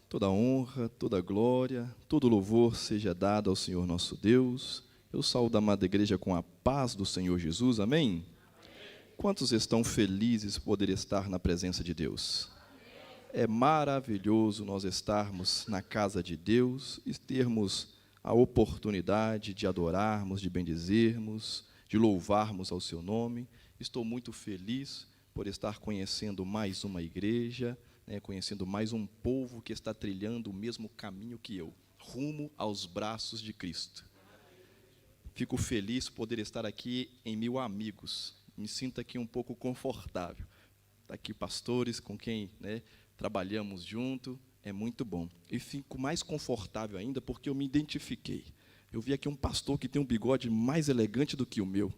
Toda honra, toda glória, todo louvor seja dado ao Senhor nosso Deus. Eu saúdo a amada igreja com a paz do Senhor Jesus, amém? Quantos estão felizes por poder estar na presença de Deus? É maravilhoso nós estarmos na casa de Deus e termos a oportunidade de adorarmos, de bendizermos, de louvarmos ao seu nome. Estou muito feliz por estar conhecendo mais uma igreja, conhecendo mais um povo que está trilhando o mesmo caminho que eu, rumo aos braços de Cristo. Fico feliz por poder estar aqui em Mil Amigos. Me sinto aqui um pouco confortável. Está aqui pastores com quem trabalhamos junto, é muito bom. E fico mais confortável ainda porque eu me identifiquei. Eu vi aqui um pastor que tem um bigode mais elegante do que o meu.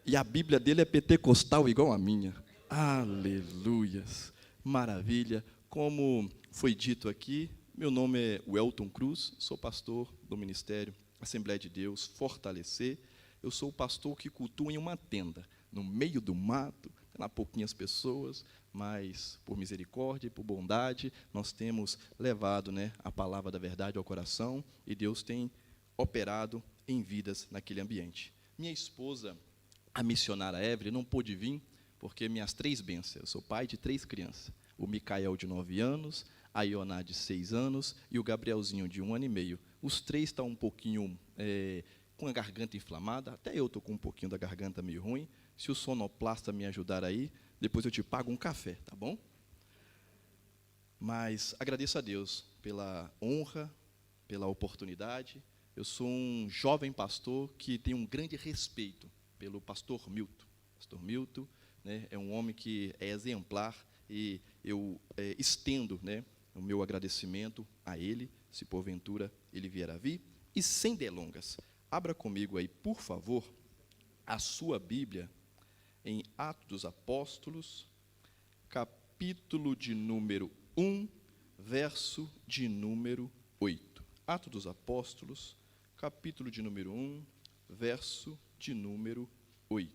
E a Bíblia dele é pentecostal igual a minha. Aleluias! Maravilha! Como foi dito aqui, meu nome é Welton Cruz, sou pastor do Ministério Assembleia de Deus Fortalecer. Eu sou o pastor que cultua em uma tenda, no meio do mato, tem lá pouquinhas pessoas, mas por misericórdia e por bondade, nós temos levado a palavra da verdade ao coração e Deus tem operado em vidas naquele ambiente. Minha esposa, a missionária Evelyn, não pôde vir, porque minhas 3 bênçãos, eu sou pai de 3 crianças, o Micael de 9 anos, a Ioná de 6 anos e o Gabrielzinho de 1 ano e meio. Os 3 estão um pouquinho com a garganta inflamada, até eu estou com um pouquinho da garganta meio ruim. Se o sonoplasta me ajudar aí, depois eu te pago um café, tá bom? Mas agradeço a Deus pela honra, pela oportunidade. Eu sou um jovem pastor que tem um grande respeito pelo pastor Milton. Pastor Milton é um homem que é exemplar e eu estendo o meu agradecimento a ele, se porventura ele vier a vir. E sem delongas, abra comigo aí, por favor, a sua Bíblia em Atos dos Apóstolos, capítulo de número 1, verso de número 8. Atos dos Apóstolos, capítulo de número 1, verso de número 8.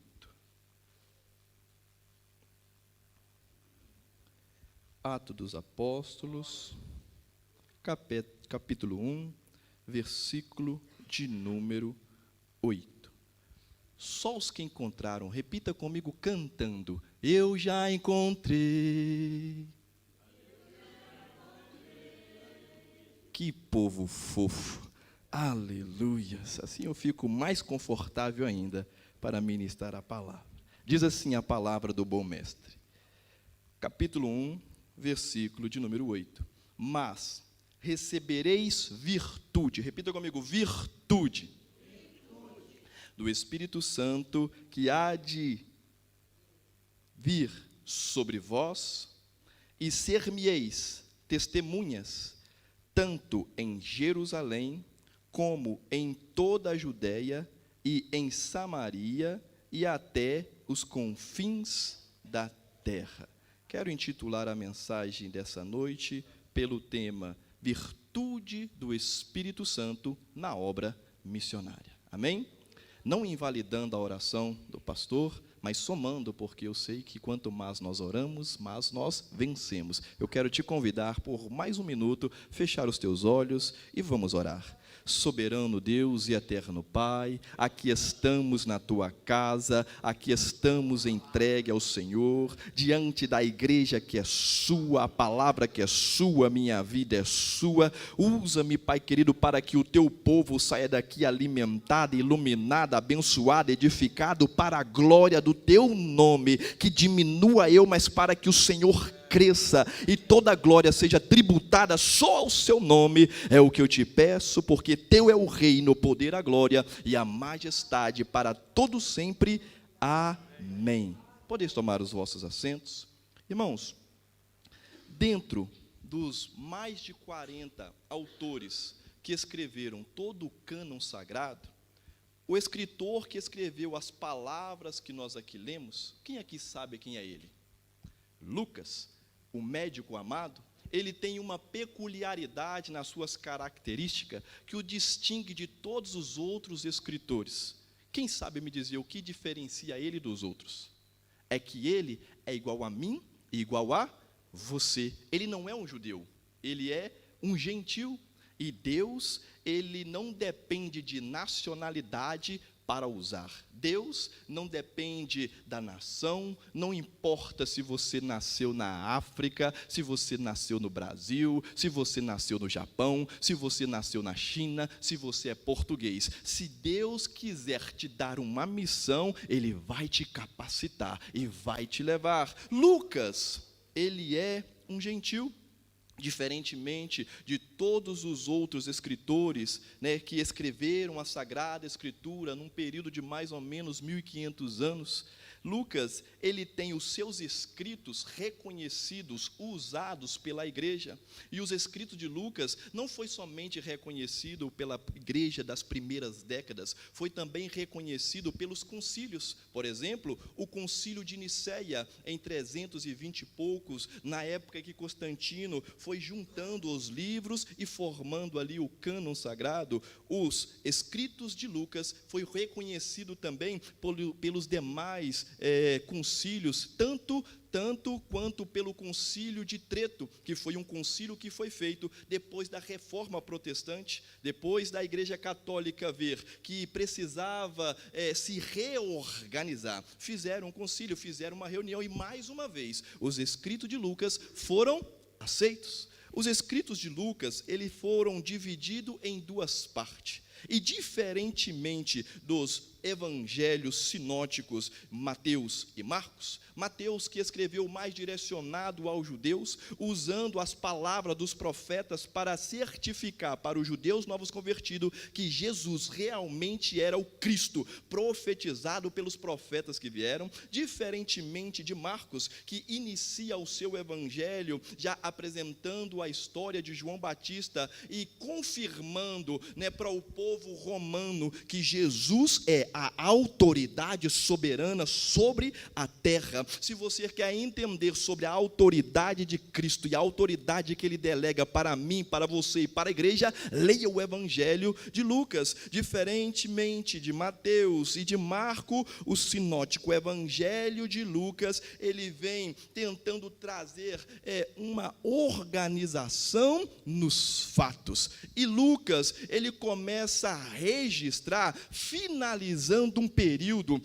Atos dos Apóstolos, capítulo 1, versículo de número 8. Só os que encontraram, repita comigo cantando: eu já encontrei. Que povo fofo, aleluias. Assim eu fico mais confortável ainda para ministrar a palavra. Diz assim a palavra do bom mestre, capítulo 1, versículo de número 8. Mas recebereis virtude, repita comigo, virtude, do Espírito Santo, que há de vir sobre vós, e ser-me-eis testemunhas, tanto em Jerusalém, como em toda a Judéia, e em Samaria, e até os confins da terra. Quero intitular a mensagem dessa noite pelo tema Virtude do Espírito Santo na obra missionária. Amém? Não invalidando a oração do pastor, mas somando, porque eu sei que quanto mais nós oramos, mais nós vencemos. Eu quero te convidar por mais um minuto, fechar os teus olhos e vamos orar. Soberano Deus e eterno Pai, aqui estamos na tua casa, aqui estamos entregue ao Senhor, diante da igreja que é sua, a palavra que é sua, minha vida é sua. Usa-me, Pai querido, para que o teu povo saia daqui alimentado, iluminado, abençoado, edificado para a glória do teu nome, que diminua eu, mas para que o Senhor cresça e toda a glória seja tributada só ao seu nome, é o que eu te peço, porque teu é o reino, o poder, a glória e a majestade para todo sempre. Amém. Podeis tomar os vossos assentos. Irmãos, dentro dos mais de 40 autores que escreveram todo o cânon sagrado, o escritor que escreveu as palavras que nós aqui lemos, quem aqui sabe quem é ele? Lucas, o médico amado. Ele tem uma peculiaridade nas suas características que o distingue de todos os outros escritores. Quem sabe me dizer o que diferencia ele dos outros? É que ele é igual a mim e igual a você. Ele não é um judeu, ele é um gentil. E Deus, ele não depende de nacionalidade para usar. Deus não depende da nação, não importa se você nasceu na África, se você nasceu no Brasil, se você nasceu no Japão, se você nasceu na China, se você é português. Se Deus quiser te dar uma missão, ele vai te capacitar e vai te levar. Lucas, ele é um gentil. Diferentemente de todos os outros escritores, né, que escreveram a Sagrada Escritura num período de mais ou menos 1500 anos, Lucas, ele tem os seus escritos reconhecidos, usados pela igreja. E os escritos de Lucas não foi somente reconhecido pela igreja das primeiras décadas, foi também reconhecido pelos concílios. Por exemplo, o concílio de Nicéia, em 320 e poucos, na época que Constantino foi juntando os livros e formando ali o cânon sagrado, os escritos de Lucas foi reconhecido também pelos demais concílios, tanto quanto pelo concílio de Trento, que foi um concílio que foi feito depois da Reforma Protestante, depois da Igreja Católica ver que precisava se reorganizar. Fizeram um concílio, fizeram uma reunião e, mais uma vez, os escritos de Lucas foram aceitos. Os escritos de Lucas, eles foram divididos em duas partes. E, diferentemente dos evangelhos sinóticos, Mateus e Marcos, Mateus, que escreveu mais direcionado aos judeus, usando as palavras dos profetas para certificar para os judeus novos convertidos que Jesus realmente era o Cristo, profetizado pelos profetas que vieram, diferentemente de Marcos, que inicia o seu evangelho já apresentando a história de João Batista e confirmando, para o povo romano que Jesus é a autoridade soberana sobre a terra. Se você quer entender sobre a autoridade de Cristo e a autoridade que ele delega para mim, para você e para a igreja, leia o evangelho de Lucas. Diferentemente de Mateus e de Marco, o sinótico evangelho de Lucas, ele vem tentando trazer uma organização nos fatos. E Lucas, ele começa a registrar, finalizando um período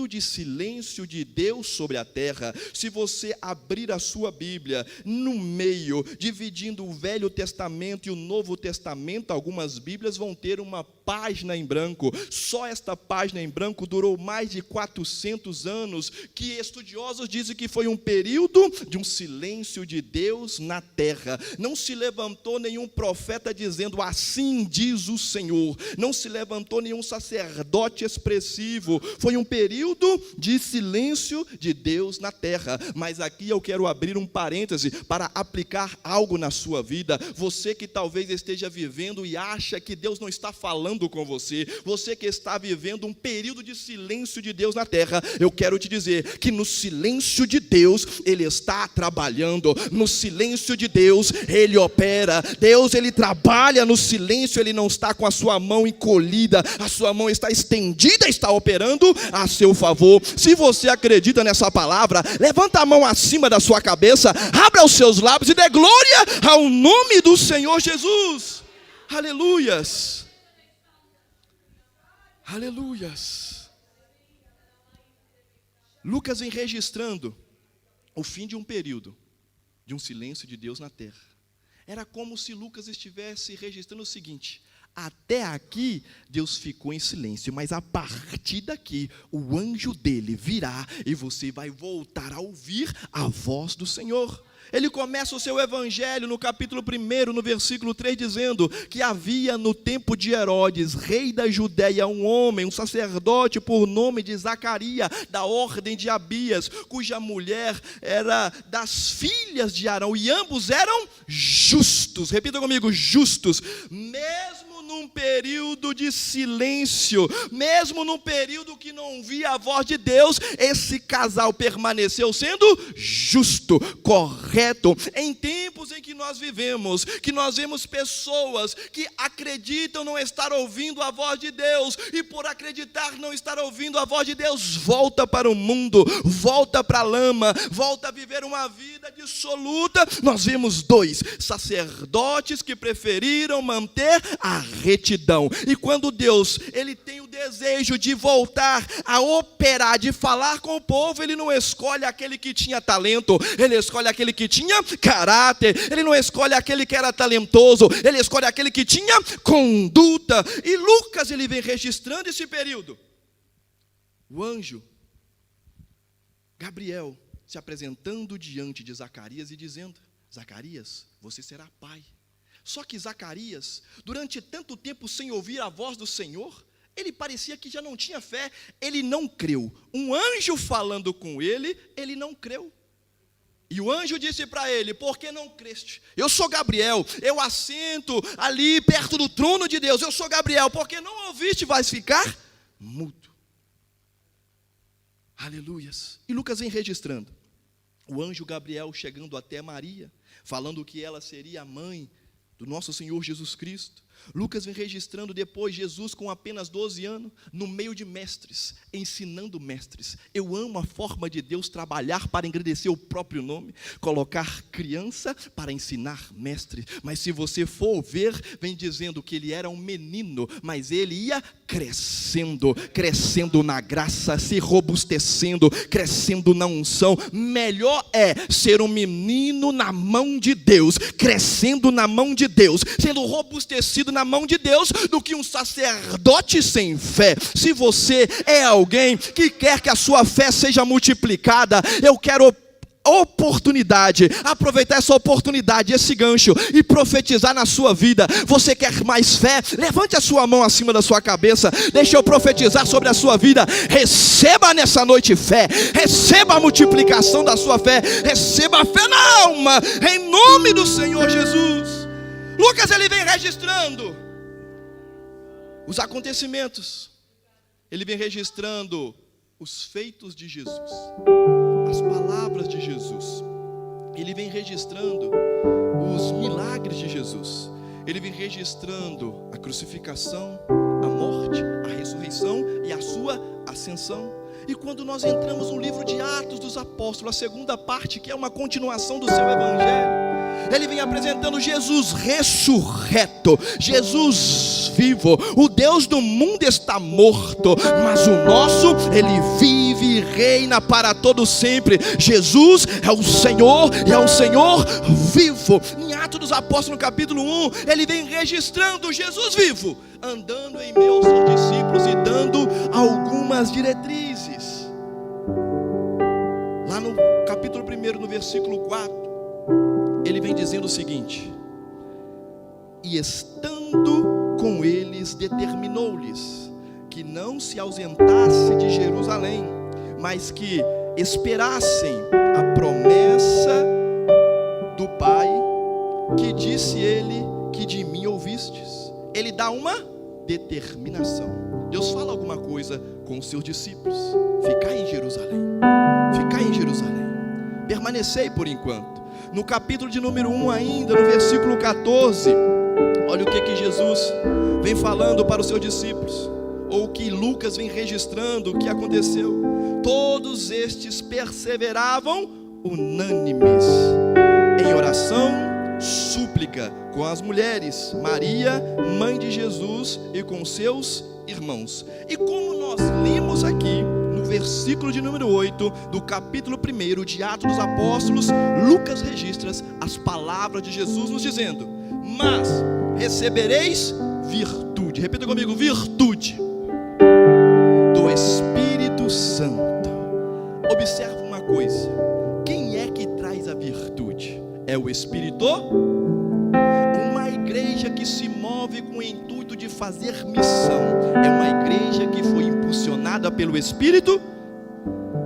de silêncio de Deus sobre a terra. Se você abrir a sua Bíblia no meio, dividindo o Velho Testamento e o Novo Testamento, algumas Bíblias vão ter uma página em branco. Só esta página em branco durou mais de 400 anos, que estudiosos dizem que foi um período de um silêncio de Deus na terra. Não se levantou nenhum profeta dizendo assim diz o Senhor. Não se levantou nenhum sacerdote expressivo. Foi um período de silêncio de Deus na terra. Mas aqui eu quero abrir um parêntese para aplicar algo na sua vida. Você que talvez esteja vivendo e acha que Deus não está falando com você, você que está vivendo um período de silêncio de Deus na terra, eu quero te dizer que no silêncio de Deus, Ele está trabalhando. No silêncio de Deus, Ele opera. Deus, Ele trabalha no silêncio. Ele não está com a sua mão encolhida, a sua mão está estendida, está operando a seu favor. Se você acredita nessa palavra, levanta a mão acima da sua cabeça, abra os seus lábios e dê glória ao nome do Senhor Jesus. Aleluias. Aleluias. Lucas vem registrando o fim de um período de um silêncio de Deus na terra. Era como se Lucas estivesse registrando o seguinte: até aqui Deus ficou em silêncio, mas a partir daqui o anjo dele virá e você vai voltar a ouvir a voz do Senhor. Ele começa o seu evangelho no capítulo 1, no versículo 3, dizendo que havia no tempo de Herodes, rei da Judéia, um homem, um sacerdote por nome de Zacarias, da ordem de Abias, cuja mulher era das filhas de Arão, e ambos eram justos. Repita comigo: justos. Mesmo no num período de silêncio, mesmo num período que não ouvia a voz de Deus, esse casal permaneceu sendo justo, correto. Em tempos em que nós vivemos, que nós vemos pessoas que acreditam não estar ouvindo a voz de Deus, e por acreditar não estar ouvindo a voz de Deus, volta para o mundo, volta para a lama, volta a viver uma vida dissoluta. Nós vemos dois sacerdotes que preferiram manter a retidão. E quando Deus, ele tem o desejo de voltar a operar, de falar com o povo, ele não escolhe aquele que tinha talento, ele escolhe aquele que tinha caráter, ele não escolhe aquele que era talentoso, ele escolhe aquele que tinha conduta. E Lucas, ele vem registrando esse período. O anjo Gabriel se apresentando diante de Zacarias e dizendo: Zacarias, você será pai. Só que Zacarias, durante tanto tempo sem ouvir a voz do Senhor, ele parecia que já não tinha fé, ele não creu. Um anjo falando com ele, ele não creu. E o anjo disse para ele: por que não creste? Eu sou Gabriel, eu assento ali perto do trono de Deus, eu sou Gabriel, porque não ouviste, vais ficar mudo. Aleluias. E Lucas vem registrando o anjo Gabriel chegando até Maria, falando que ela seria a mãe do nosso Senhor Jesus Cristo. Lucas vem registrando depois Jesus com apenas 12 anos, no meio de mestres, ensinando mestres. Eu amo a forma de Deus trabalhar para engrandecer o próprio nome, colocar criança para ensinar mestre. Mas se você for ver, vem dizendo que ele era um menino, mas ele ia crescendo, crescendo na graça, se robustecendo, crescendo na unção. Melhor é ser um menino na mão de Deus, crescendo na mão de Deus, sendo robustecido na mão de Deus, do que um sacerdote sem fé. Se você é alguém que quer que a sua fé seja multiplicada, eu quero aproveitar essa oportunidade, esse gancho, e profetizar na sua vida. Você quer mais fé? Levante a sua mão acima da sua cabeça, deixa eu profetizar sobre a sua vida. Receba nessa noite fé, receba a multiplicação da sua fé, receba a fé na alma, em nome do Senhor Jesus. Lucas, ele vem registrando os acontecimentos, ele vem registrando os feitos de Jesus, as palavras de Jesus, ele vem registrando os milagres de Jesus, ele vem registrando a crucificação, a morte, a ressurreição e a sua ascensão. E quando nós entramos no livro de Atos dos Apóstolos, a segunda parte, que é uma continuação do seu evangelho, ele vem apresentando Jesus ressurreto, Jesus vivo. O Deus do mundo está morto, mas o nosso, ele vive e reina para todo sempre. Jesus é o Senhor vivo. Em Atos dos Apóstolos, no capítulo 1, ele vem registrando Jesus vivo, andando em meio aos seus discípulos e dando algumas diretrizes. Lá no capítulo 1, no versículo 4, ele vem dizendo o seguinte: e estando com eles, determinou-lhes que não se ausentasse de Jerusalém, mas que esperassem a promessa do Pai, que disse ele que de mim ouvistes. Ele dá uma determinação. Deus fala alguma coisa com os seus discípulos: ficai em Jerusalém, ficai em Jerusalém, permanecei por enquanto. No capítulo de número 1 ainda, no versículo 14, olha o que Jesus vem falando para os seus discípulos, ou o que Lucas vem registrando o que aconteceu. Todos estes perseveravam unânimes em oração, súplica com as mulheres, Maria, mãe de Jesus, e com seus irmãos. E como nós lemos aqui no versículo de número 8 do capítulo 1 de Atos dos Apóstolos, Lucas registra as palavras de Jesus nos dizendo: mas recebereis virtude. Repita comigo: virtude do Espírito Santo. Observa uma coisa: quem é que traz a virtude? É o Espírito. Uma igreja que se move com o intuito de fazer missão é uma igreja que foi impulsionada pelo Espírito.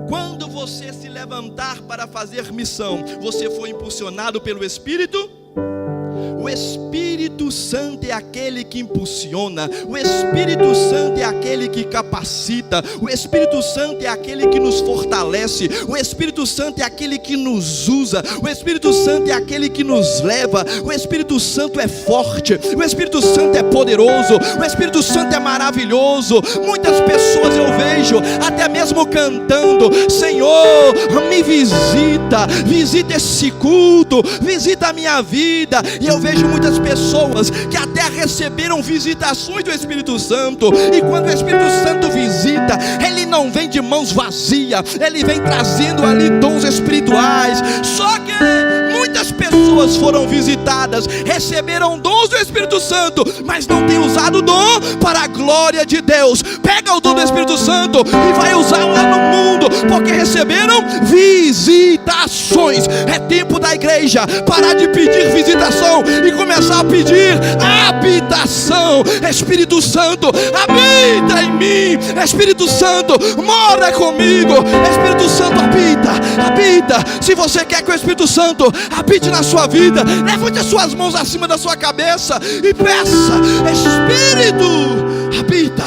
Quando você se levantar para fazer missão, você foi impulsionado pelo Espírito. O Espírito Santo é aquele que impulsiona, o Espírito Santo é aquele que capacita, o Espírito Santo é aquele que nos fortalece, o Espírito Santo é aquele que nos usa, o Espírito Santo é aquele que nos leva, o Espírito Santo é forte, o Espírito Santo é poderoso, o Espírito Santo é maravilhoso. Muitas pessoas eu vejo até mesmo cantando: Senhor, me visita esse culto, visita a minha vida. E eu vejo muitas pessoas que até receberam visitações do Espírito Santo, e quando o Espírito Santo visita, ele não vem de mãos vazias, ele vem trazendo ali dons espirituais. Só que muitas pessoas foram visitadas, receberam dons do Espírito Santo, mas não têm usado o dom para a glória de Deus. Pega o dom do Espírito Santo e vai usar lá no mundo, porque receberam visitações. É tempo da igreja parar de pedir visitação e começar a pedir habitação. Espírito Santo, habita em mim. Espírito Santo, mora comigo. Espírito Santo, habita. Se você quer que o Espírito Santo habite na sua vida, levante as suas mãos acima da sua cabeça e peça: Espírito, habita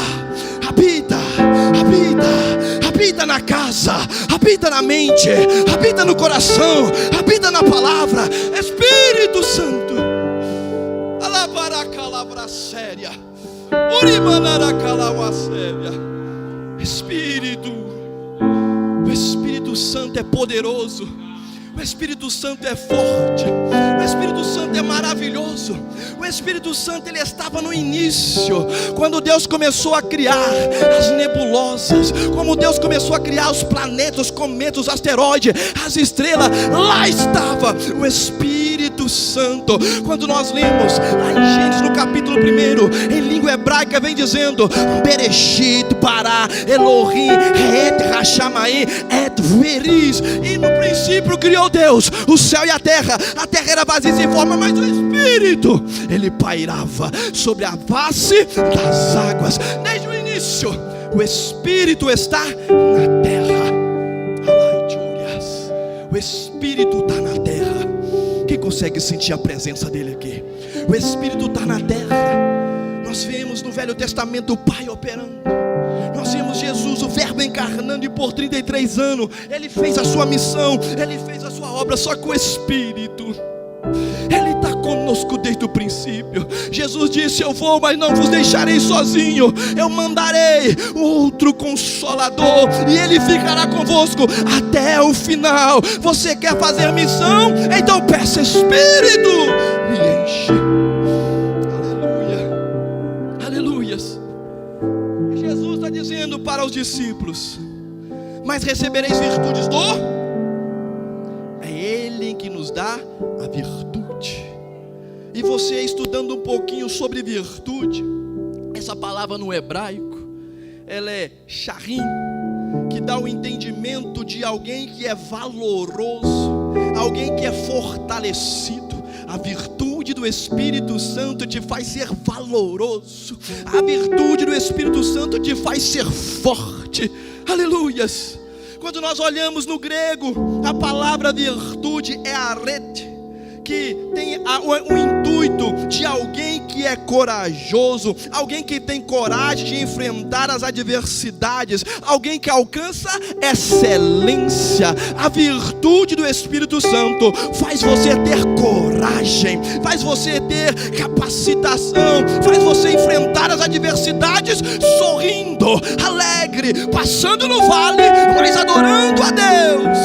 na casa, habita na mente, habita no coração, habita na palavra. Espírito Santo, alabaracalabraséria, urimanaracalauaséria. Espírito, o Espírito Santo é poderoso, o Espírito Santo é forte, o Espírito Santo é maravilhoso. O Espírito Santo, ele estava no início, quando Deus começou a criar as nebulosas, como Deus começou a criar os planetas, os cometas, os asteroides, as estrelas. Lá estava o Espírito Santo. Quando nós lemos lá em Gênesis no capítulo 1, em língua hebraica vem dizendo: Bereshit bara Elohim et Hashamayim et Veris. E no princípio criou Deus o céu e a terra era vazia e sem forma, mas o Espírito, ele pairava sobre a face das águas. Desde o início, o Espírito está na terra. O Espírito está na terra. Quem consegue sentir a presença dele aqui? O Espírito está na terra. Nós vemos no Velho Testamento o Pai operando. Nós vemos Jesus, o Verbo encarnando, e por 33 anos ele fez a sua missão, ele fez a sua obra. Só que o Espírito, ele está conosco desde o princípio. Jesus disse: eu vou, mas não vos deixarei sozinho. Eu mandarei outro Consolador, e ele ficará convosco até o final. Você quer fazer missão? Então peça: Espírito, me enche. Aleluia, aleluias. Jesus está dizendo para os discípulos: mas recebereis virtudes do... É Ele que nos dá a virtude. E você, estudando um pouquinho sobre virtude, essa palavra no hebraico, ela é sharim, que dá o entendimento de alguém que é valoroso, alguém que é fortalecido. A virtude do Espírito Santo te faz ser valoroso. A virtude do Espírito Santo te faz ser forte. Aleluias. Quando nós olhamos no grego, a palavra virtude é arete, que tem o intuito de alguém que é corajoso, alguém que tem coragem de enfrentar as adversidades, alguém que alcança excelência. A virtude do Espírito Santo faz você ter coragem, faz você ter capacitação, faz você enfrentar as adversidades sorrindo, alegre, passando no vale, mas adorando a Deus.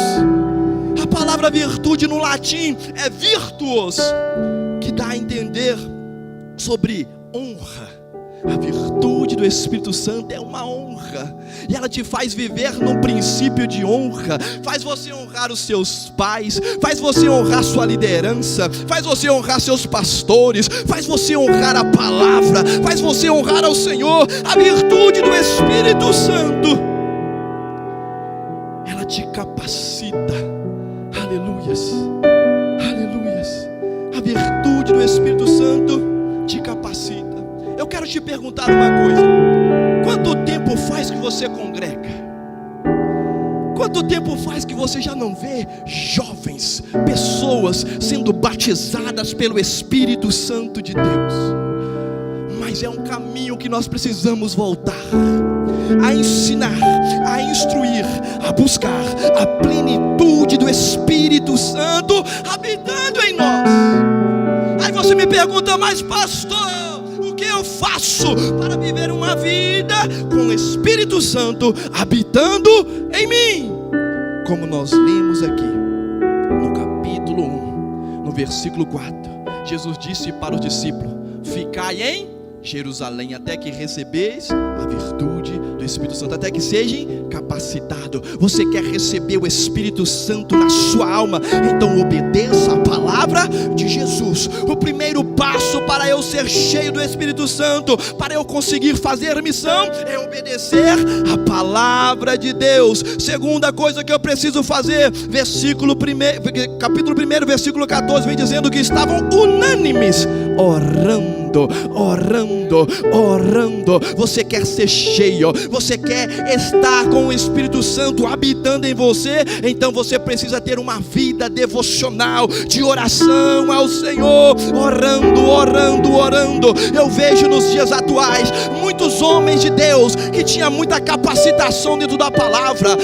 A palavra virtude no latim é virtuos, que dá a entender sobre honra. A virtude do Espírito Santo é uma honra, e ela te faz viver num princípio de honra. Faz você honrar os seus pais, faz você honrar sua liderança, faz você honrar seus pastores, faz você honrar a palavra, faz você honrar ao Senhor. A virtude do Espírito Santo, ela te capacita. Aleluias, aleluias. A virtude do Espírito Santo te capacita. Eu quero te perguntar uma coisa: quanto tempo faz que você congrega? Quanto tempo faz que você já não vê jovens, pessoas sendo batizadas pelo Espírito Santo de Deus? mas é um caminho que nós precisamos voltar a ensinar, a instruir, a buscar a plenitude do Espírito Santo habitando em nós. Aí você me pergunta, mas pastor, o que eu faço para viver uma vida com o Espírito Santo habitando em mim? Como nós lemos aqui no capítulo 1, no versículo 4, Jesus disse para os discípulos: ficai em Jerusalém até que recebeis a virtude do Espírito Santo, até que sejam capacitados. Você quer receber o Espírito Santo na sua alma? Então obedeça a palavra de Jesus. O primeiro passo para eu ser cheio do Espírito Santo, para eu conseguir fazer missão, é obedecer a palavra de Deus. Segunda coisa que eu preciso fazer, capítulo 1, versículo 14, vem dizendo que estavam unânimes, orando. Você quer ser cheio, você quer estar com o Espírito Santo habitando em você, então você precisa ter uma vida devocional, de oração ao Senhor, orando. Eu vejo nos dias atuais muitos homens de Deus que tinham muita capacitação dentro da palavra.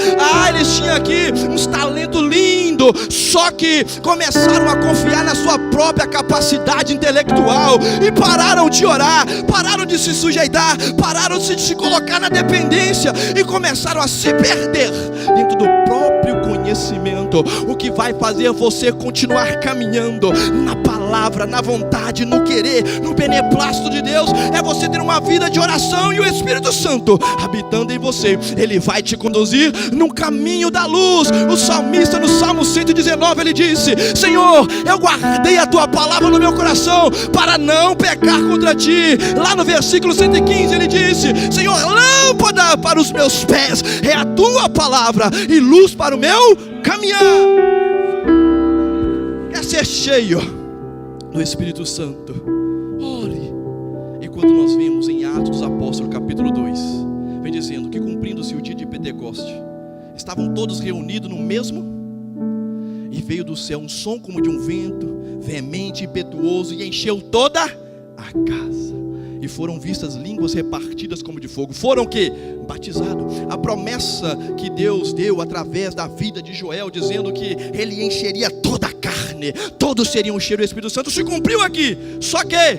Eles tinham aqui uns talentos lindos, só que começaram a confiar na sua própria capacidade intelectual e pararam de orar, pararam de se sujeitar, pararam de se colocar na dependência e começaram a se perder dentro do próprio conhecimento. O que vai fazer você continuar caminhando na palavra, na vontade, no querer, no beneplácito de Deus, é você ter uma vida de oração e o Espírito Santo habitando em você. Ele vai te conduzir no caminho da luz. O salmista, no Salmo 119, ele disse: Senhor, eu guardei a tua palavra no meu coração para não pecar contra ti. Lá no versículo 115 ele disse: Senhor, lâmpada para os meus pés é a tua palavra e luz para o meu caminhar. Quer ser cheio do Espírito Santo? Ore. E quando nós vimos em Atos dos Apóstolos, capítulo 2, vem dizendo que cumprindo-se o dia de Pentecoste, estavam todos reunidos no mesmo, e veio do céu um som como de um vento veemente e impetuoso, e encheu toda a casa, e foram vistas línguas repartidas como de fogo. Foram que? Batizados. A promessa que Deus deu através da vida de Joel, dizendo que ele encheria toda a carne, todos seriam cheios do Espírito Santo, se cumpriu aqui. Só que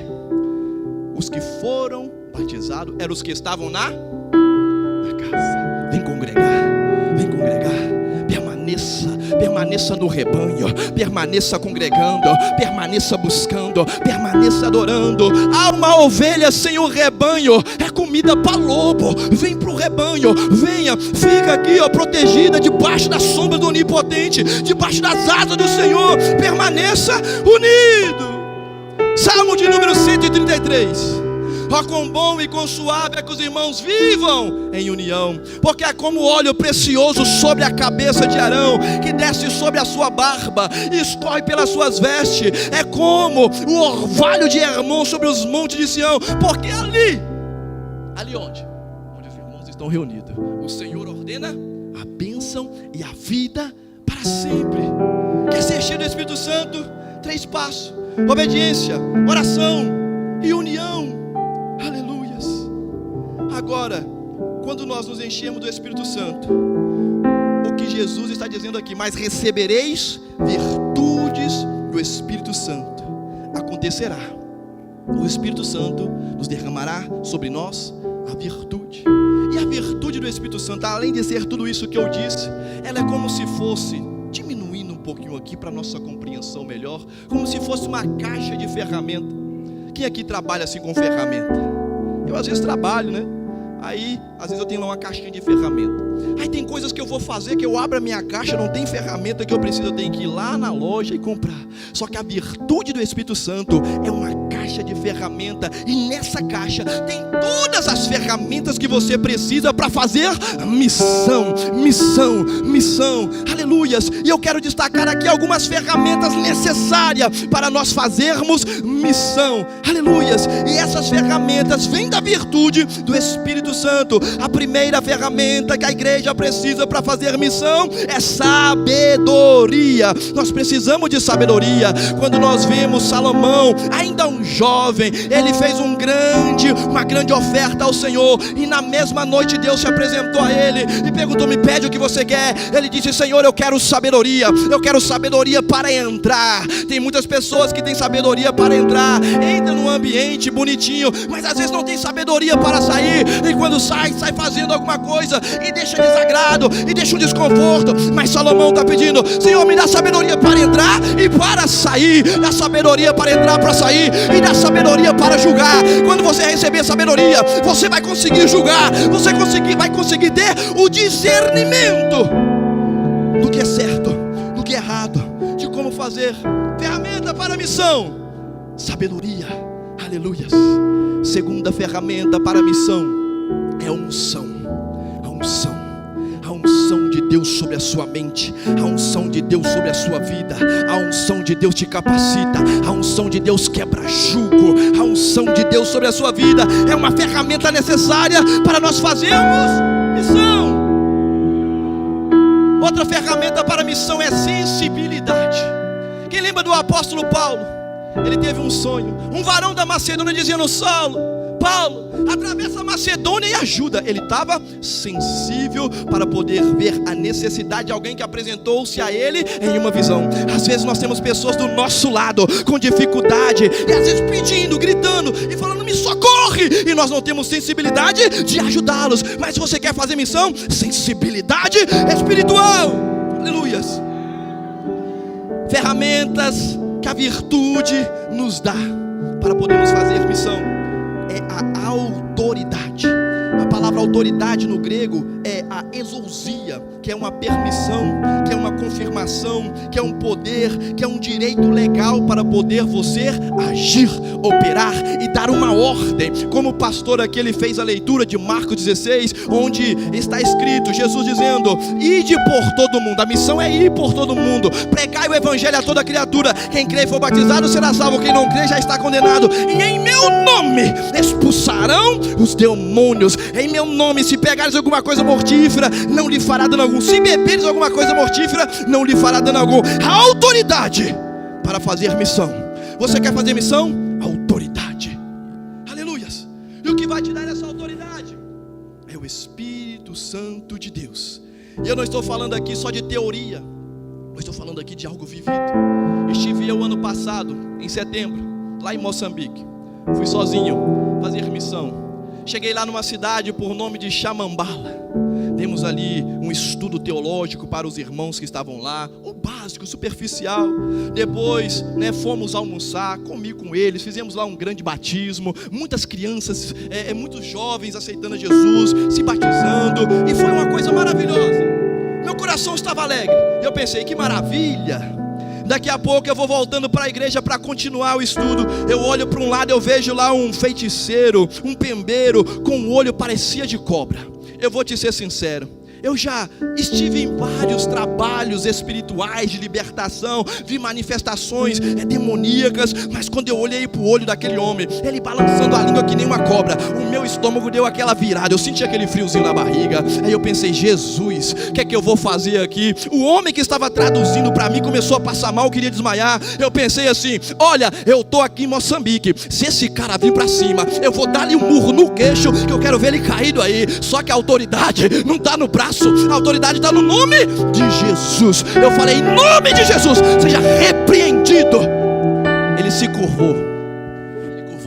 os que foram batizados eram os que estavam na casa. Vem congregar, permaneça no rebanho, permaneça congregando, permaneça buscando, permaneça adorando. Há uma ovelha sem o rebanho, é comida para lobo. Vem para o rebanho, venha, fica aqui, protegida debaixo da sombra do Onipotente, debaixo das asas do Senhor, permaneça unido. Salmo de número 133. Ó, quão bom e quão suave é que os irmãos vivam em união, porque é como óleo precioso sobre a cabeça de Arão, que desce sobre a sua barba e escorre pelas suas vestes. É como o orvalho de Hermon sobre os montes de Sião, porque ali onde os irmãos estão reunidos, o Senhor ordena a bênção e a vida para sempre. Quer ser cheio do Espírito Santo? 3 passos: obediência, oração e união. Aleluias. Agora, quando nós nos enchemos do Espírito Santo, o que Jesus está dizendo aqui: mas recebereis virtudes do Espírito Santo. Acontecerá, o Espírito Santo nos derramará sobre nós a virtude. E a virtude do Espírito Santo, além de ser tudo isso que eu disse, ela é como se fosse, diminuindo um pouquinho aqui para nossa compreensão melhor, como se fosse uma caixa de ferramenta. Quem aqui trabalha assim com ferramenta? Eu às vezes trabalho, né? Aí, às vezes eu tenho lá uma caixinha de ferramenta. Aí tem coisas que eu vou fazer, que eu abro a minha caixa, não tem ferramenta que eu preciso, eu tenho que ir lá na loja e comprar. Só que a virtude do Espírito Santo é uma caixa de ferramenta, e nessa caixa tem todas as ferramentas que você precisa para fazer missão. Aleluias. E eu quero destacar aqui algumas ferramentas necessárias para nós fazermos missão. Aleluias. E essas ferramentas vêm da virtude do Espírito Santo. A primeira ferramenta que a igreja precisa para fazer missão é sabedoria. Nós precisamos de sabedoria. Quando nós vemos Salomão, ainda um jovem, ele fez uma grande oferta ao Senhor, e na mesma noite Deus se apresentou a ele e perguntou: me pede o que você quer. Ele disse: Senhor, eu quero sabedoria para entrar. Tem muitas pessoas que têm sabedoria para entrar, entra num ambiente bonitinho, mas às vezes não tem sabedoria para sair, e quando sai fazendo alguma coisa e deixa desagrado, e deixa um desconforto. Mas Salomão está pedindo: Senhor, me dá sabedoria para entrar e para sair, dá sabedoria para entrar, para sair, e dá sabedoria para julgar. Quando você receber sabedoria, você vai conseguir julgar, você vai conseguir ter o discernimento do que é certo, do que é errado, de como fazer. Ferramenta para a missão: sabedoria. Aleluias. Segunda ferramenta para a missão é a unção. A unção de Deus sobre a sua mente, a unção de Deus sobre a sua vida, a unção de Deus te capacita, a unção de Deus quebra jugo, a unção de Deus sobre a sua vida é uma ferramenta necessária para nós fazermos missão. Outra ferramenta para a missão é sensibilidade. Quem lembra do apóstolo Paulo? Ele teve um sonho, um varão da Macedônia dizendo: Paulo, atravessa a Macedônia e ajuda. Ele estava sensível para poder ver a necessidade de alguém que apresentou-se a ele em uma visão. Às vezes nós temos pessoas do nosso lado com dificuldade, e às vezes pedindo, gritando e falando: me socorre, e nós não temos sensibilidade de ajudá-los. Mas se você quer fazer missão, sensibilidade espiritual. Aleluias. Ferramentas que a virtude nos dá para podermos fazer missão é a autoridade. A palavra autoridade no grego é a exousia, que é uma permissão, que é uma confirmação, que é um poder, que é um direito legal para poder você agir, operar e dar uma ordem. Como o pastor aqui, ele fez a leitura de Marcos 16, onde está escrito, Jesus dizendo: ide por todo mundo. A missão é ir por todo mundo, pregai o evangelho a toda criatura. Quem crê e for batizado será salvo, quem não crê já está condenado. E em meu nome expulsarão os demônios. Em meu nome, se pegares alguma coisa mortífera, não lhe fará dano algum. Se beberes alguma coisa mortífera, não lhe fará dano algum. A autoridade para fazer missão. Você quer fazer missão? Autoridade. Aleluias. E o que vai te dar essa autoridade? É o Espírito Santo de Deus. E eu não estou falando aqui só de teoria, eu estou falando aqui de algo vivido. Estive eu ano passado, em setembro, lá em Moçambique. Fui sozinho fazer missão. Cheguei lá numa cidade por nome de Xamambala. Demos ali um estudo teológico para os irmãos que estavam lá, o básico, superficial. Depois, fomos almoçar, comi com eles, fizemos lá um grande batismo. Muitas crianças, muitos jovens aceitando Jesus, se batizando, e foi uma coisa maravilhosa. Meu coração estava alegre. Eu pensei: que maravilha! Daqui a pouco eu vou voltando para a igreja para continuar o estudo. Eu olho para um lado, eu vejo lá um feiticeiro, um pembeiro, com um olho parecia de cobra. Eu vou te ser sincero, eu já estive em vários trabalhos espirituais de libertação, vi manifestações demoníacas, mas quando eu olhei para o olho daquele homem, ele balançando a língua que nem uma cobra, o meu estômago deu aquela virada, eu senti aquele friozinho na barriga. Aí eu pensei: Jesus, o que é que eu vou fazer aqui? O homem que estava traduzindo para mim começou a passar mal, queria desmaiar. Eu pensei assim: olha, eu estou aqui em Moçambique, se esse cara vir para cima, eu vou dar-lhe um murro no queixo, que eu quero ver ele caído aí. Só que a autoridade não está no braço, a autoridade está no nome de Jesus. Eu falei: em nome de Jesus, seja repreendido. Ele se curvou,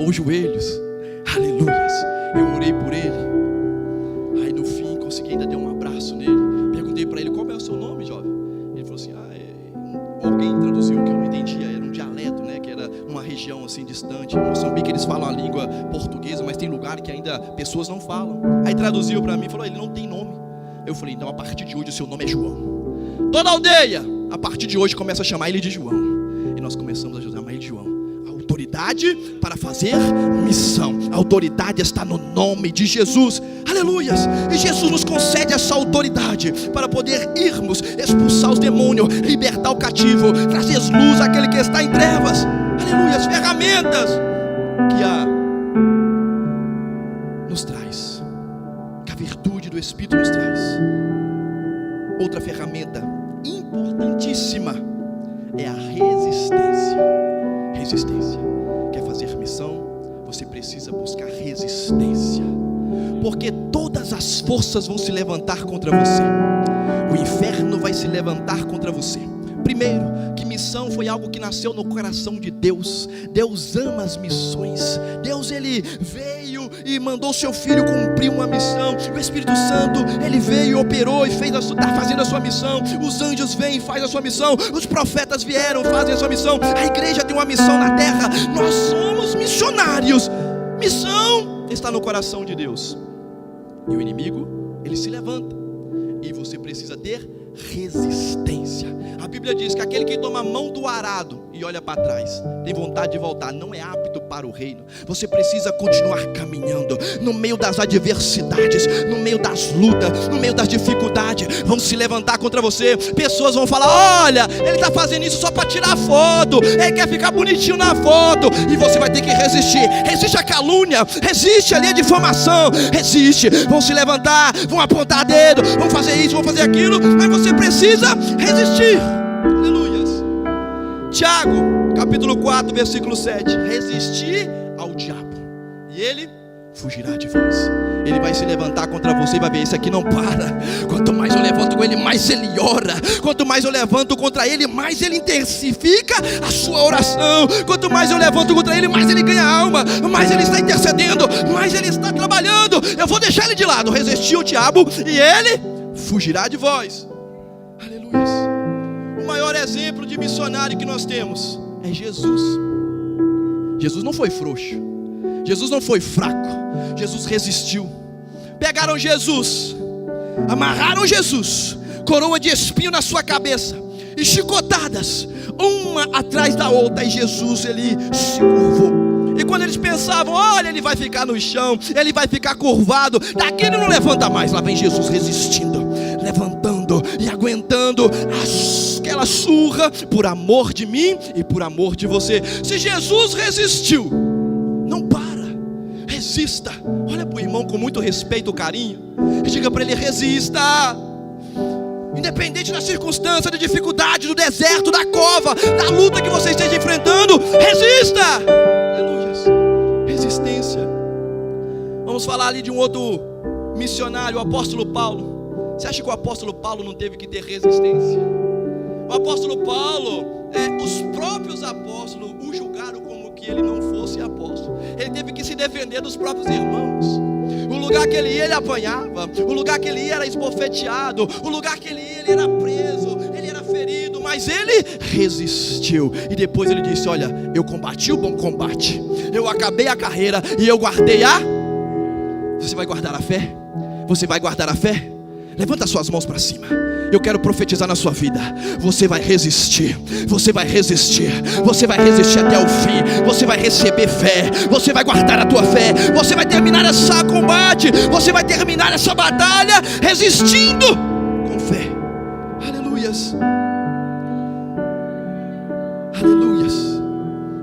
os joelhos. Aleluias. Eu orei por ele. Aí no fim consegui ainda dar um abraço nele. Perguntei para ele: qual é o seu nome, jovem? Ele falou assim: alguém traduziu que eu não entendia, era um dialeto, que era numa região assim distante. Em Moçambique eles falam a língua portuguesa, mas tem lugar que ainda pessoas não falam. Aí traduziu para mim e falou: ele não tem nome. Eu falei: então a partir de hoje o seu nome é João. Toda a aldeia, a partir de hoje, começa a chamar ele de João. E nós começamos a chamar ele de João. A autoridade para fazer missão. A autoridade está no nome de Jesus. Aleluias. E Jesus nos concede essa autoridade para poder irmos, expulsar os demônios, libertar o cativo, trazer luz àquele que está em trevas. Aleluias. Ferramentas que nos traz, que a virtude do Espírito nos traz. Outra ferramenta importantíssima é a resistência. Resistência. Quer fazer missão? resistência, porque todas as forças vão se levantar contra você. O inferno vai se levantar contra você. Primeiro, que missão foi algo que nasceu no coração de Deus. Deus ama as missões. Deus, Ele veio e mandou seu Filho cumprir uma missão. O Espírito Santo, Ele veio e operou e está fazendo a sua missão. Os anjos vêm e fazem a sua missão. Os profetas vieram e fazem a sua missão. A igreja tem uma missão na terra. Nós somos missionários. Missão está no coração de Deus. E o inimigo, ele se levanta. E você precisa ter resistência. A Bíblia diz que aquele que toma a mão do arado e olha para trás, tem vontade de voltar, não é apto para o reino. Você precisa continuar caminhando no meio das adversidades, no meio das lutas, no meio das dificuldades. Vão se levantar contra você. Pessoas vão falar: olha, ele está fazendo isso só para tirar foto, ele quer ficar bonitinho na foto. E você vai ter que resistir. Resiste a calúnia, resiste ali a difamação, resiste. Vão se levantar, vão apontar dedo, vão fazer isso, vão fazer aquilo, mas você precisa resistir. Aleluias. Tiago, capítulo 4, versículo 7. Resistir ao diabo e ele fugirá de vós. Ele vai se levantar contra você e vai ver: esse aqui não para. Quanto mais eu levanto com ele, mais ele ora. Quanto mais eu levanto contra ele, mais ele intensifica a sua oração. Quanto mais eu levanto contra ele, mais ele ganha alma, mais ele está intercedendo, mais ele está trabalhando. Eu vou deixar ele de lado. Resistir ao diabo e ele fugirá de vós. Aleluia. O maior exemplo de missionário que nós temos é Jesus. Jesus não foi frouxo, Jesus não foi fraco, Jesus resistiu. Pegaram Jesus, amarraram Jesus, coroa de espinho na sua cabeça e chicotadas, uma atrás da outra, e Jesus, ele se curvou. E quando eles pensavam: olha, ele vai ficar no chão, ele vai ficar curvado, daqui ele não levanta mais. Lá vem Jesus resistindo, levantando e aguentando aquela surra, por amor de mim e por amor de você. Se Jesus resistiu, não para, resista. Olha para o irmão com muito respeito e carinho e diga para ele: resista. Independente da circunstância, da dificuldade, do deserto, da cova, da luta que você esteja enfrentando, resista. Aleluias. Resistência. Vamos falar ali de um outro missionário, o apóstolo Paulo. Você acha que o apóstolo Paulo não teve que ter resistência? O apóstolo Paulo, os próprios apóstolos o julgaram como que ele não fosse apóstolo. Ele teve que se defender dos próprios irmãos. O lugar que ele ia, ele apanhava. O lugar que ele ia, era esbofeteado. O lugar que ele ia, ele era preso, ele era ferido, mas ele resistiu. E depois ele disse: olha, eu combati o bom combate, eu acabei a carreira e eu guardei a... Você vai guardar a fé? Você vai guardar a fé? Levanta suas mãos para cima. Eu quero profetizar na sua vida. Você vai resistir. Você vai resistir. Você vai resistir até o fim. Você vai receber fé. Você vai guardar a tua fé. Você vai terminar esse combate. Você vai terminar essa batalha resistindo com fé. Aleluias. Aleluias.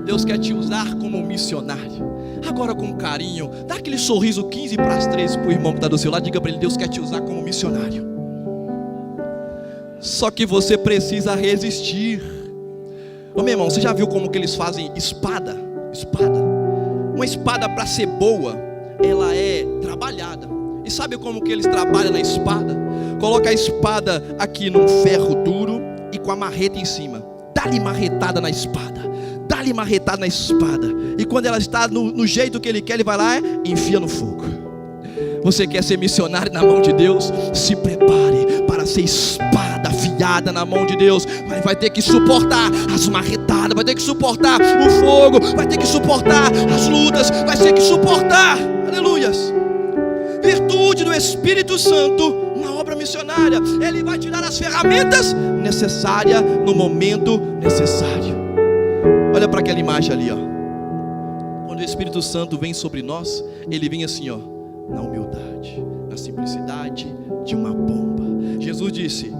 Deus quer te usar como missionário. Agora, com carinho, dá aquele sorriso 15 para as 3 para o irmão que está do seu lado. Diga para ele: Deus quer te usar como missionário. Só que você precisa resistir. Ô meu irmão, você já viu como que eles fazem espada? Uma espada, para ser boa, ela é trabalhada. E sabe como que eles trabalham na espada? Coloca a espada aqui num ferro duro e com a marreta em cima. Dá-lhe marretada na espada. Dá-lhe marretada na espada. E quando ela está no jeito que ele quer, ele vai lá e enfia no fogo. Você quer ser missionário na mão de Deus? Se prepare para ser espada afiada na mão de Deus. Mas vai ter que suportar as marretadas, vai ter que suportar o fogo, vai ter que suportar as lutas, vai ter que suportar, aleluias, virtude do Espírito Santo na obra missionária. Ele vai te dar as ferramentas necessárias no momento necessário. Olha para aquela imagem ali, ó. Quando o Espírito Santo vem sobre nós, ele vem assim, ó, na humildade, na simplicidade de uma pomba. Jesus disse: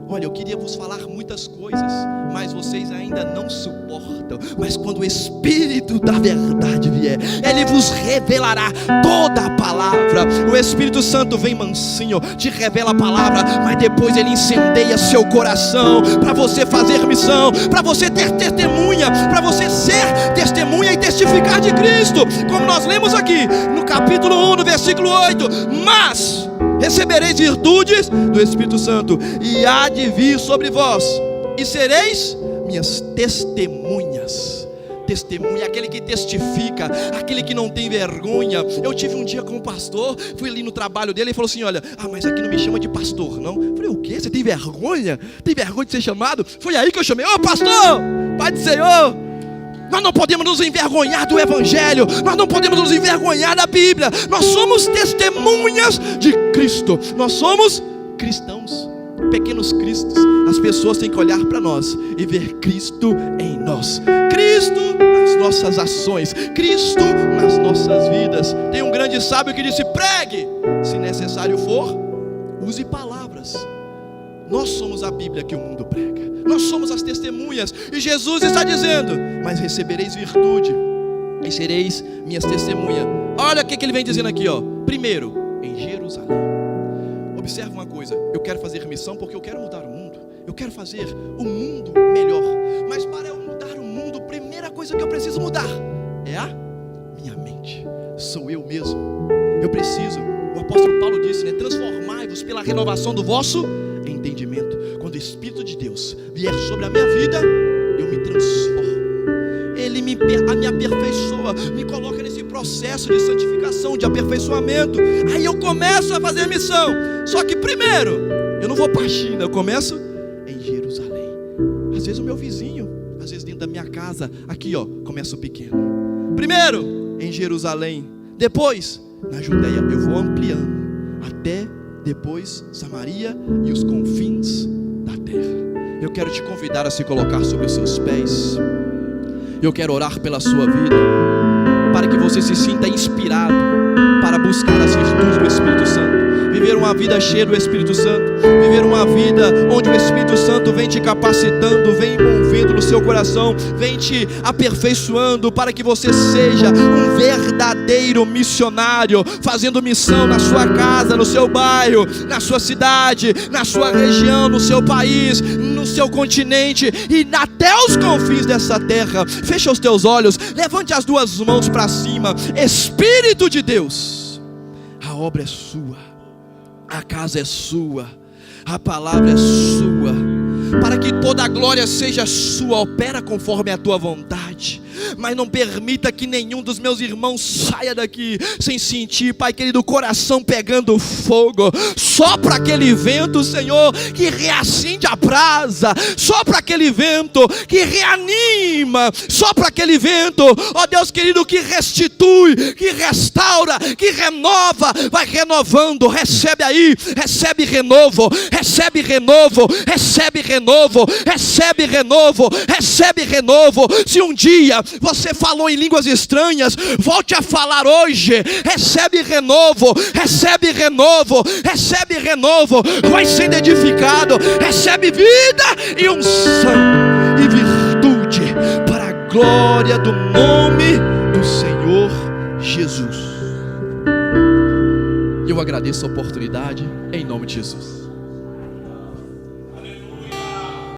Olha, eu queria vos falar muitas coisas, mas vocês ainda não suportam. Mas quando o Espírito da verdade vier, Ele vos revelará toda a palavra. O Espírito Santo vem mansinho, te revela a palavra, mas depois Ele incendeia seu coração para você fazer missão, para você ter testemunha, para você ser testemunha e testificar de Cristo. Como nós lemos aqui no capítulo 1, no versículo 8: mas recebereis virtudes do Espírito Santo, e há de vir sobre vós, e sereis minhas testemunhas. Testemunha, aquele que testifica, aquele que não tem vergonha. Eu tive um dia com um pastor, fui ali no trabalho dele e falou assim: olha, mas aqui não me chama de pastor, não. Eu falei: o quê? Você tem vergonha? Tem vergonha de ser chamado? Foi aí que eu chamei: ô pastor, Pai do Senhor. Nós não podemos nos envergonhar do Evangelho, nós não podemos nos envergonhar da Bíblia. Nós somos testemunhas de Cristo, nós somos cristãos, pequenos cristos. As pessoas têm que olhar para nós e ver Cristo em nós, Cristo nas nossas ações, Cristo nas nossas vidas. Tem um grande sábio que disse: pregue, se necessário for, use palavras. Nós somos a Bíblia que o mundo prega, nós somos as testemunhas, e Jesus está dizendo: mas recebereis virtude e sereis minhas testemunhas. Olha o que ele vem dizendo aqui, ó. Primeiro, em Jerusalém. Observa uma coisa: eu quero fazer missão porque eu quero mudar o mundo, eu quero fazer o mundo melhor. Mas para eu mudar o mundo, a primeira coisa que eu preciso mudar é a minha mente. Sou eu mesmo. Eu preciso, o apóstolo Paulo disse, né? Transformai-vos pela renovação do vosso entendimento. Quando o Espírito de Deus vier sobre a minha vida, eu me transformo. Ele me aperfeiçoa, me coloca nesse processo de santificação, de aperfeiçoamento. Aí eu começo a fazer missão. Só que primeiro, eu não vou para a China, eu começo em Jerusalém. Às vezes o meu vizinho, às vezes dentro da minha casa, aqui ó, começo pequeno. Primeiro em Jerusalém, depois na Judeia, eu vou ampliando até depois Samaria e os confins da terra. Eu quero te convidar a se colocar sobre os seus pés. Eu quero orar pela sua vida, para que você se sinta inspirado para buscar as virtudes do Espírito Santo. Viver uma vida cheia do Espírito Santo, viver uma vida onde o Espírito Santo vem te capacitando, vem envolvendo no seu coração, vem te aperfeiçoando para que você seja um verdadeiro missionário, fazendo missão na sua casa, no seu bairro, na sua cidade, na sua região, no seu país, no seu continente e até os confins dessa terra. Fecha os teus olhos, levante as duas mãos para cima. Espírito de Deus, a obra é sua, a casa é sua, a palavra é sua, para que toda a glória seja sua. Opera conforme a tua vontade, mas não permita que nenhum dos meus irmãos saia daqui sem sentir, Pai querido, o coração pegando fogo. Sopra aquele vento, Senhor, que reacende a brasa, sopra aquele vento que reanima, sopra aquele vento, ó Deus querido, que restitui, que restaura, que renova. Vai renovando, recebe aí, recebe renovo, recebe renovo, recebe renovo, recebe renovo, recebe renovo. Se um dia você falou em línguas estranhas, volte a falar hoje. Recebe renovo, recebe renovo, recebe renovo. Vai sendo edificado, recebe vida e unção e virtude para a glória do nome do Senhor Jesus. Eu agradeço a oportunidade em nome de Jesus.